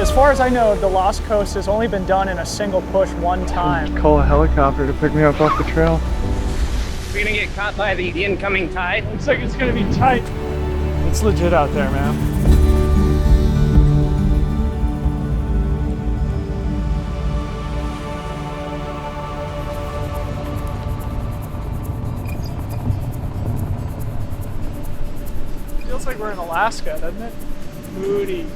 As far as I know, the Lost Coast has only been done in a single push one time. Call a helicopter to pick me up off the trail. We're gonna get caught by the incoming tide. Looks like it's gonna be tight. It's legit out there, man. Feels like we're in Alaska, doesn't it? Moody,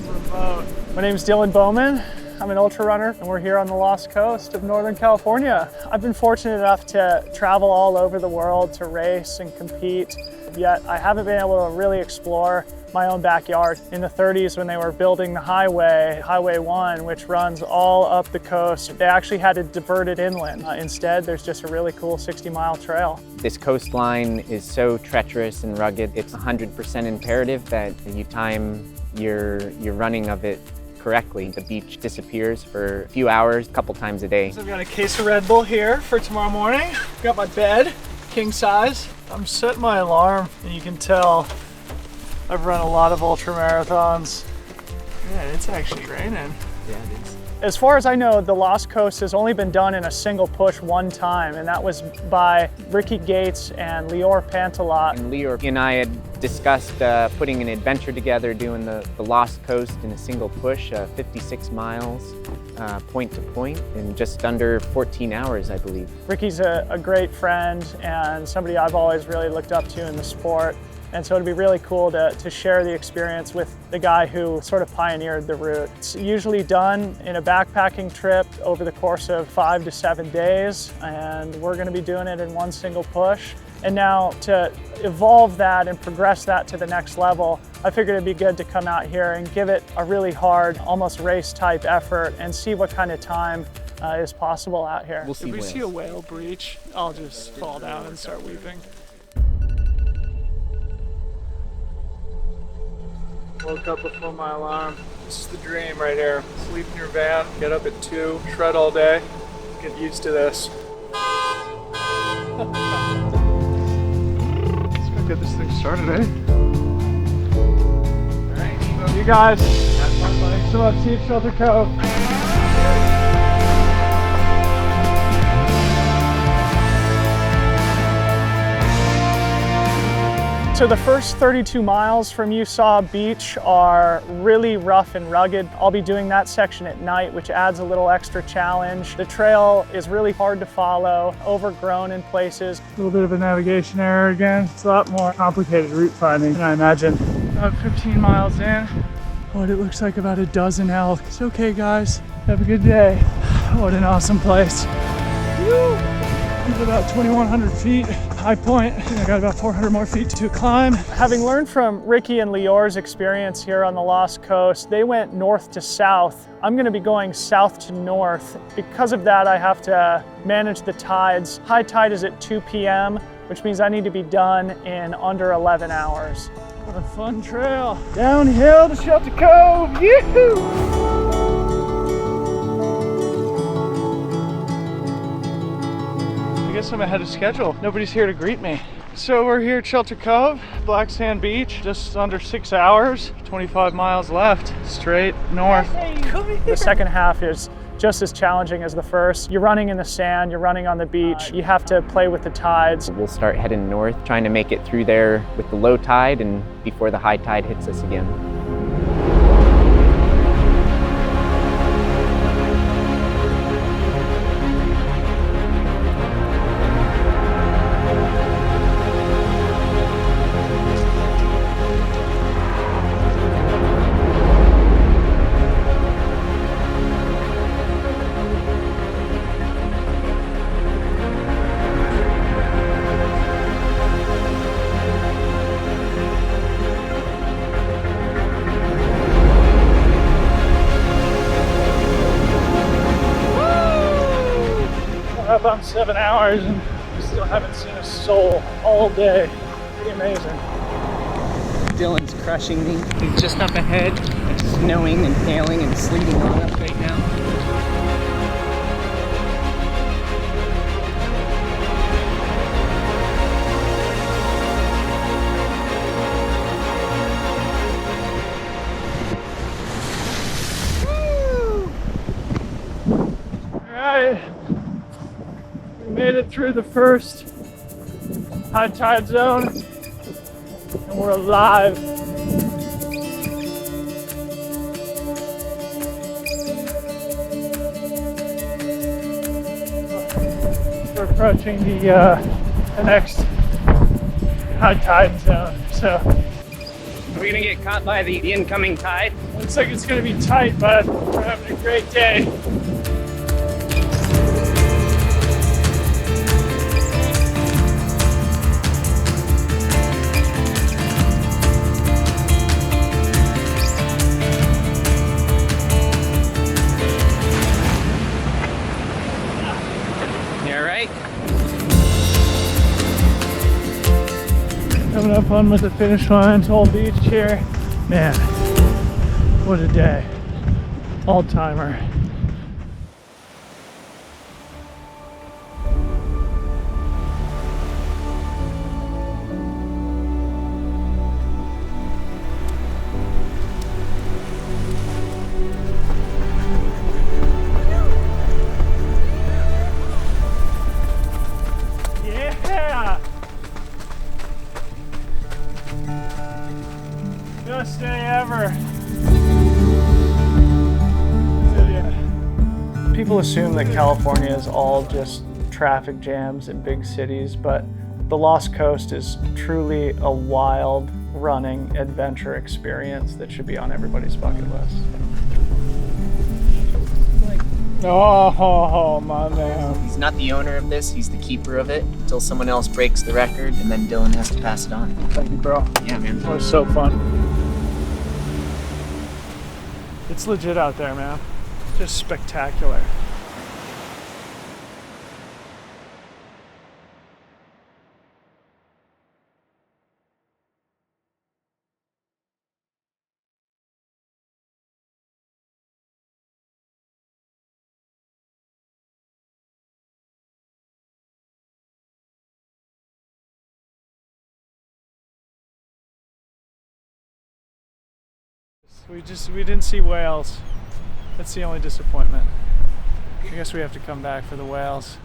remote. My name's Dylan Bowman. I'm an ultra runner and we're here on the Lost Coast of Northern California. I've been fortunate enough to travel all over the world to race and compete, yet I haven't been able to really explore my own backyard. In the 30s when they were building the highway, Highway 1, which runs all up the coast, they actually had to divert it inland. Instead, there's just a really cool 60-mile trail. This coastline is so treacherous and rugged, it's 100% imperative that you time your running of it correctly. The beach disappears for a few hours, a couple times a day. So I've got a case of Red Bull here for tomorrow morning. Got my bed, king size. I'm setting my alarm and you can tell I've run a lot of ultra marathons. Yeah, it's actually raining. Yeah, it is. As far as I know, the Lost Coast has only been done in a single push one time, and that was by Ricky Gates and Lior Pantalot. And Lior and I had discussed putting an adventure together, doing the Lost Coast in a single push, 56 miles, point to point, in just under 14 hours, I believe. Ricky's a great friend and somebody I've always really looked up to in the sport. And so it'd be really cool to share the experience with the guy who sort of pioneered the route. It's usually done in a backpacking trip over the course of 5 to 7 days, and we're gonna be doing it in one single push. And now to evolve that and progress that to the next level, I figured it'd be good to come out here and give it a really hard, almost race type effort and see what kind of time is possible out here. We'll see if we whales. see a whale breach, I'll just fall down and start weeping. Woke up before my alarm. This is the dream right here. Sleep in your van, get up at 2, shred all day, get used to this. Let's go get this thing started, eh? Alright, love you guys. Have fun, buddy. Thanks so much. See you at Shelter Cove. So the first 32 miles from Usaw Beach are really rough and rugged. I'll be doing that section at night, which adds a little extra challenge. The trail is really hard to follow, overgrown in places. A little bit of a navigation error again. It's a lot more complicated route finding than I imagined. About 15 miles in. What it looks like about a dozen elk. It's okay, guys. Have a good day. What an awesome place. Woo! It's about 2,100 feet, high point. I got about 400 more feet to climb. Having learned from Ricky and Lior's experience here on the Lost Coast, they went north to south. I'm gonna be going south to north. Because of that, I have to manage the tides. High tide is at 2 p.m., which means I need to be done in under 11 hours. What a fun trail. Downhill to Shelter Cove, yoo-hoo! I guess I'm ahead of schedule. Nobody's here to greet me. So we're here at Shelter Cove, Black Sand Beach, just under 6 hours, 25 miles left, straight north. The second half is just as challenging as the first. You're running in the sand, you're running on the beach, you have to play with the tides. We'll start heading north, trying to make it through there with the low tide and before the high tide hits us again. Up on 7 hours and still haven't seen a soul all day. Pretty amazing. Dylan's crushing me. He's just up ahead. It's snowing and hailing and sleeting on us right now. made it through the first high tide zone, and we're alive. We're approaching the next high tide zone, so We're gonna get caught by the incoming tide. looks like it's gonna be tight, but we're having a great day. You all right? Coming up on with the finish line, Toll Beach here. Man, what a day. All timer. Yeah! Best day ever. People assume that California is all just traffic jams in big cities, but the Lost Coast is truly a wild running adventure experience that should be on everybody's bucket list. Oh, my man. He's not the owner of this, he's the keeper of it until someone else breaks the record, and then Dylan has to pass it on. Thank you, bro. Yeah, man. That was so fun. It's legit out there, man. Just spectacular. We didn't see whales. That's the only disappointment. I guess we have to come back for the whales.